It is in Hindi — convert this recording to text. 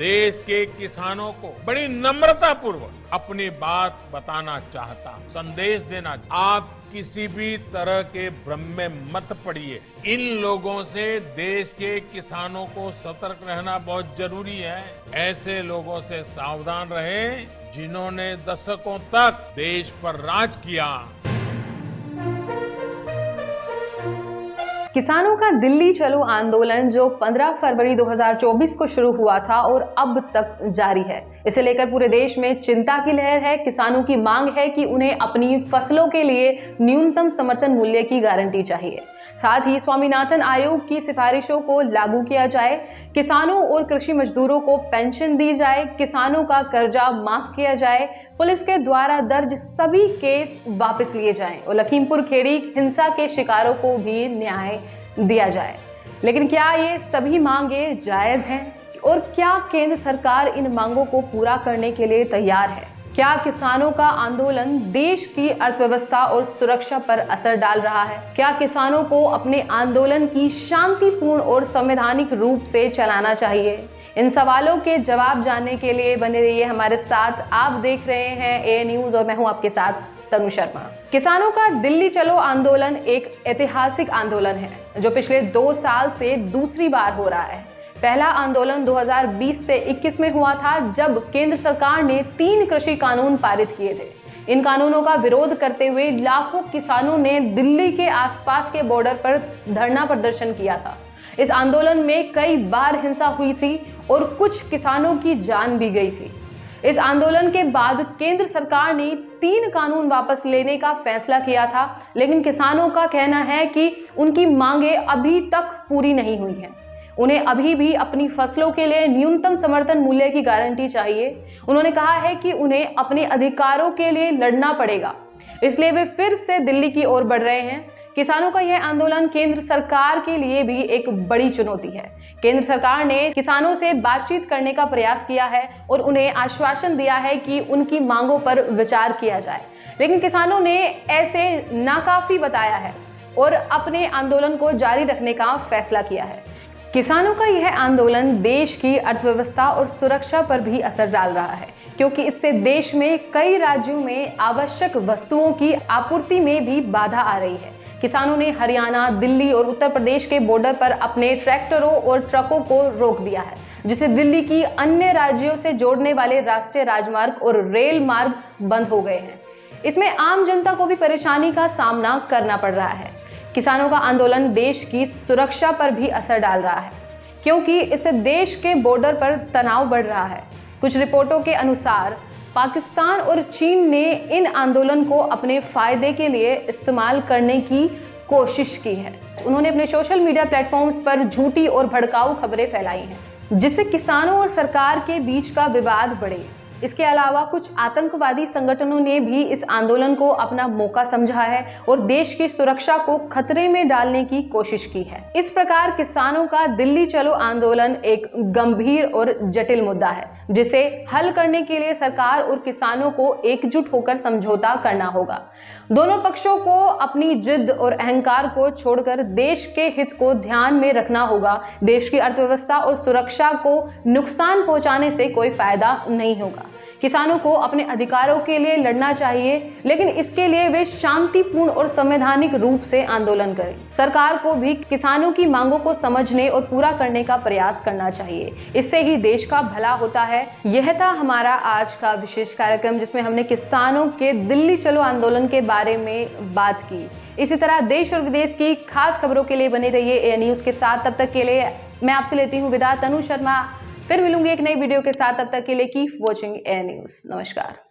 देश के किसानों को बड़ी नम्रता पूर्वक अपनी बात बताना चाहता हूं, संदेश देना। आप किसी भी तरह के भ्रम में मत पड़िए। इन लोगों से देश के किसानों को सतर्क रहना बहुत जरूरी है। ऐसे लोगों से सावधान रहें जिन्होंने दशकों तक देश पर राज किया। किसानों का दिल्ली चलो आंदोलन जो 15 फरवरी 2024 को शुरू हुआ था और अब तक जारी है, इसे लेकर पूरे देश में चिंता की लहर है। किसानों की मांग है कि उन्हें अपनी फसलों के लिए न्यूनतम समर्थन मूल्य की गारंटी चाहिए। साथ ही स्वामीनाथन आयोग की सिफारिशों को लागू किया जाए, किसानों और कृषि मजदूरों को पेंशन दी जाए, किसानों का कर्जा माफ किया जाए, पुलिस के द्वारा दर्ज सभी केस वापस लिए जाएं और लखीमपुर खेड़ी हिंसा के शिकारों को भी न्याय दिया जाए। लेकिन क्या ये सभी मांगे जायज हैं और क्या केंद्र सरकार इन मांगों को पूरा करने के लिए तैयार है? क्या किसानों का आंदोलन देश की अर्थव्यवस्था और सुरक्षा पर असर डाल रहा है? क्या किसानों को अपने आंदोलन की शांतिपूर्ण और संवैधानिक रूप से चलाना चाहिए? इन सवालों के जवाब जानने के लिए बने रहिए हमारे साथ। आप देख रहे हैं ए न्यूज और मैं हूं आपके साथ तनु शर्मा। किसानों का दिल्ली चलो आंदोलन एक ऐतिहासिक आंदोलन है जो पिछले 2 साल से दूसरी बार हो रहा है। पहला आंदोलन 2020 से 21 में हुआ था जब केंद्र सरकार ने 3 कृषि कानून पारित किए थे। इन कानूनों का विरोध करते हुए लाखों किसानों ने दिल्ली के आसपास के बॉर्डर पर धरना प्रदर्शन किया था। इस आंदोलन में कई बार हिंसा हुई थी और कुछ किसानों की जान भी गई थी। इस आंदोलन के बाद केंद्र सरकार ने 3 कानून वापस लेने का फैसला किया था, लेकिन किसानों का कहना है कि उनकी मांगे अभी तक पूरी नहीं हुई हैं। उन्हें अभी भी अपनी फसलों के लिए न्यूनतम समर्थन मूल्य की गारंटी चाहिए। उन्होंने कहा है कि उन्हें अपने अधिकारों के लिए लड़ना पड़ेगा, इसलिए वे फिर से दिल्ली की ओर बढ़ रहे हैं। किसानों का यह आंदोलन केंद्र सरकार के लिए भी एक बड़ी चुनौती है। केंद्र सरकार ने किसानों से बातचीत करने का प्रयास किया है और उन्हें आश्वासन दिया है कि उनकी मांगों पर विचार किया जाए, लेकिन किसानों ने ऐसे नाकाफी बताया है और अपने आंदोलन को जारी रखने का फैसला किया है। किसानों का यह आंदोलन देश की अर्थव्यवस्था और सुरक्षा पर भी असर डाल रहा है, क्योंकि इससे देश में कई राज्यों में आवश्यक वस्तुओं की आपूर्ति में भी बाधा आ रही है। किसानों ने हरियाणा, दिल्ली और उत्तर प्रदेश के बॉर्डर पर अपने ट्रैक्टरों और ट्रकों को रोक दिया है, जिससे दिल्ली की अन्य राज्यों से जोड़ने वाले राष्ट्रीय राजमार्ग और रेल मार्ग बंद हो गए हैं। इसमें आम जनता को भी परेशानी का सामना करना पड़ रहा है। किसानों का आंदोलन देश की सुरक्षा पर भी असर डाल रहा है, क्योंकि इससे देश के बॉर्डर पर तनाव बढ़ रहा है। कुछ रिपोर्टों के अनुसार पाकिस्तान और चीन ने इन आंदोलन को अपने फायदे के लिए इस्तेमाल करने की कोशिश की है। उन्होंने अपने सोशल मीडिया प्लेटफॉर्म्स पर झूठी और भड़काऊ खबरें फैलाई हैं, जिससे किसानों और सरकार के बीच का विवाद बढ़े। इसके अलावा कुछ आतंकवादी संगठनों ने भी इस आंदोलन को अपना मौका समझा है और देश की सुरक्षा को खतरे में डालने की कोशिश की है। इस प्रकार किसानों का दिल्ली चलो आंदोलन एक गंभीर और जटिल मुद्दा है, जिसे हल करने के लिए सरकार और किसानों को एकजुट होकर समझौता करना होगा। दोनों पक्षों को अपनी जिद और अहंकार को छोड़कर देश के हित को ध्यान में रखना होगा। देश की अर्थव्यवस्था और सुरक्षा को नुकसान पहुंचाने से कोई फायदा नहीं होगा। किसानों को अपने अधिकारों के लिए लड़ना चाहिए, लेकिन इसके लिए वे शांतिपूर्ण और संवैधानिक रूप से आंदोलन करें। सरकार को भी किसानों की मांगों को समझने और पूरा करने का प्रयास करना चाहिए। इससे ही देश का भला होता है। यह था हमारा आज का विशेष कार्यक्रम, जिसमें हमने किसानों के दिल्ली चलो आंदोलन के बारे में बात की। इसी तरह देश और विदेश की खास खबरों के लिए बने रहिए ए न्यूज के साथ। तब तक के लिए मैं आपसे लेती हूँ विदा, तनु शर्मा। फिर मिलूंगी एक नई वीडियो के साथ। तब तक के लिए कीप वॉचिंग ए न्यूज। नमस्कार।